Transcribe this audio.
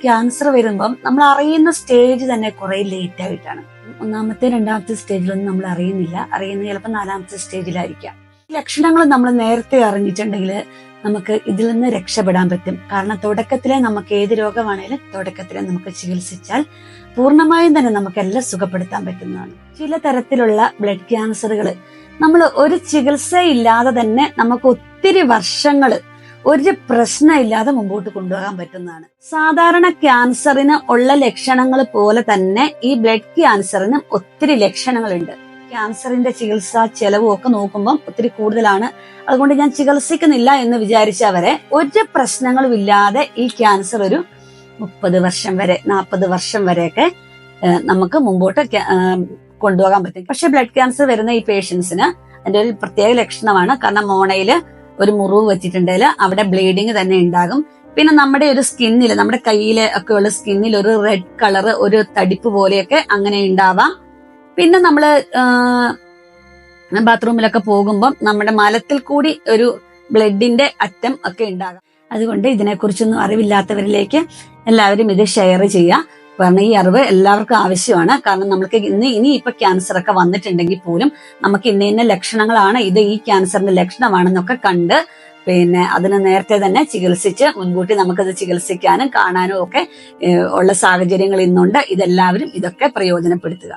Cancer വരുമ്പം നമ്മൾ അറിയുന്ന സ്റ്റേജ് തന്നെ കുറെ ലേറ്റ് ആയിട്ടാണ്. ഒന്നാമത്തെ രണ്ടാമത്തെ സ്റ്റേജിലൊന്നും നമ്മൾ അറിയുന്നില്ല. അറിയുന്നത് ചിലപ്പോൾ നാലാമത്തെ സ്റ്റേജിലായിരിക്കാം. ലക്ഷണങ്ങൾ നമ്മൾ നേരത്തെ അറിഞ്ഞിട്ടുണ്ടെങ്കിൽ നമുക്ക് ഇതിൽ നിന്ന് രക്ഷപ്പെടാൻ പറ്റും. കാരണം തുടക്കത്തിലെ നമുക്ക് ഏത് രോഗമാണേലും തുടക്കത്തിലെ നമുക്ക് ചികിത്സിച്ചാൽ പൂർണ്ണമായും തന്നെ നമുക്കെല്ലാം സുഖപ്പെടുത്താൻ പറ്റുന്നതാണ്. ചില തരത്തിലുള്ള ബ്ലഡ് ക്യാൻസറുകൾ നമ്മൾ ഒരു ചികിത്സയില്ലാതെ തന്നെ നമുക്ക് ഒത്തിരി വർഷങ്ങൾ ഒരു പ്രശ്നമില്ലാതെ മുമ്പോട്ട് കൊണ്ടുപോകാൻ പറ്റുന്നതാണ്. സാധാരണ ക്യാൻസറിന് ഉള്ള ലക്ഷണങ്ങൾ പോലെ തന്നെ ഈ ബ്ലഡ് ക്യാൻസറിനും ഒത്തിരി ലക്ഷണങ്ങളുണ്ട്. ക്യാൻസറിന്റെ ചികിത്സാ ചെലവും ഒക്കെ നോക്കുമ്പോൾ ഒത്തിരി കൂടുതലാണ്. അതുകൊണ്ട് ഞാൻ ചികിത്സിക്കുന്നില്ല എന്ന് വിചാരിച്ചവരെ ഒരു പ്രശ്നങ്ങളും ഇല്ലാതെ ഈ ക്യാൻസർ ഒരു 30 വർഷം വരെ 40 വർഷം വരെയൊക്കെ നമുക്ക് മുമ്പോട്ട് കൊണ്ടുപോകാൻ പറ്റും. പക്ഷെ ബ്ലഡ് ക്യാൻസർ വരുന്ന ഈ പേഷ്യൻസിന് അതിന്റെ ഒരു പ്രത്യേക ലക്ഷണമാണ്. കാരണം മോണയില് ഒരു മുറിവ് വെച്ചിട്ടുണ്ടെങ്കിൽ അവിടെ ബ്ലീഡിങ് തന്നെ ഉണ്ടാകും. പിന്നെ നമ്മുടെ ഒരു സ്കിന്നിൽ, നമ്മുടെ കയ്യില് ഒക്കെ ഉള്ള സ്കിന്നിൽ ഒരു റെഡ് കളർ, ഒരു തടിപ്പ് പോലെയൊക്കെ അങ്ങനെ ഉണ്ടാവാം. പിന്നെ നമ്മള് ബാത്റൂമിലൊക്കെ പോകുമ്പം നമ്മുടെ മലത്തിൽ കൂടി ഒരു ബ്ലഡിന്റെ അറ്റം ഒക്കെ ഉണ്ടാകാം. അതുകൊണ്ട് ഇതിനെക്കുറിച്ചൊന്നും അറിവില്ലാത്തവരിലേക്ക് എല്ലാവരും ഇത് ഷെയർ ചെയ്യുക. കാരണം ഈ അറിവ് എല്ലാവർക്കും ആവശ്യമാണ്. കാരണം നമ്മൾക്ക് ഇനി ഇപ്പൊ ക്യാൻസർ ഒക്കെ വന്നിട്ടുണ്ടെങ്കിൽ പോലും നമുക്ക് ഇന്ന ലക്ഷണങ്ങളാണ്, ഇത് ഈ ക്യാൻസറിന്റെ ലക്ഷണമാണെന്നൊക്കെ കണ്ട് പിന്നെ അതിന് നേരത്തെ തന്നെ ചികിത്സിച്ച് മുൻകൂട്ടി നമുക്കത് ചികിത്സിക്കാനും കാണാനും ഒക്കെ ഉള്ള സാഹചര്യങ്ങൾ ഇന്നുണ്ട്. ഇതെല്ലാവരും ഇതൊക്കെ പ്രയോജനപ്പെടുത്തുക.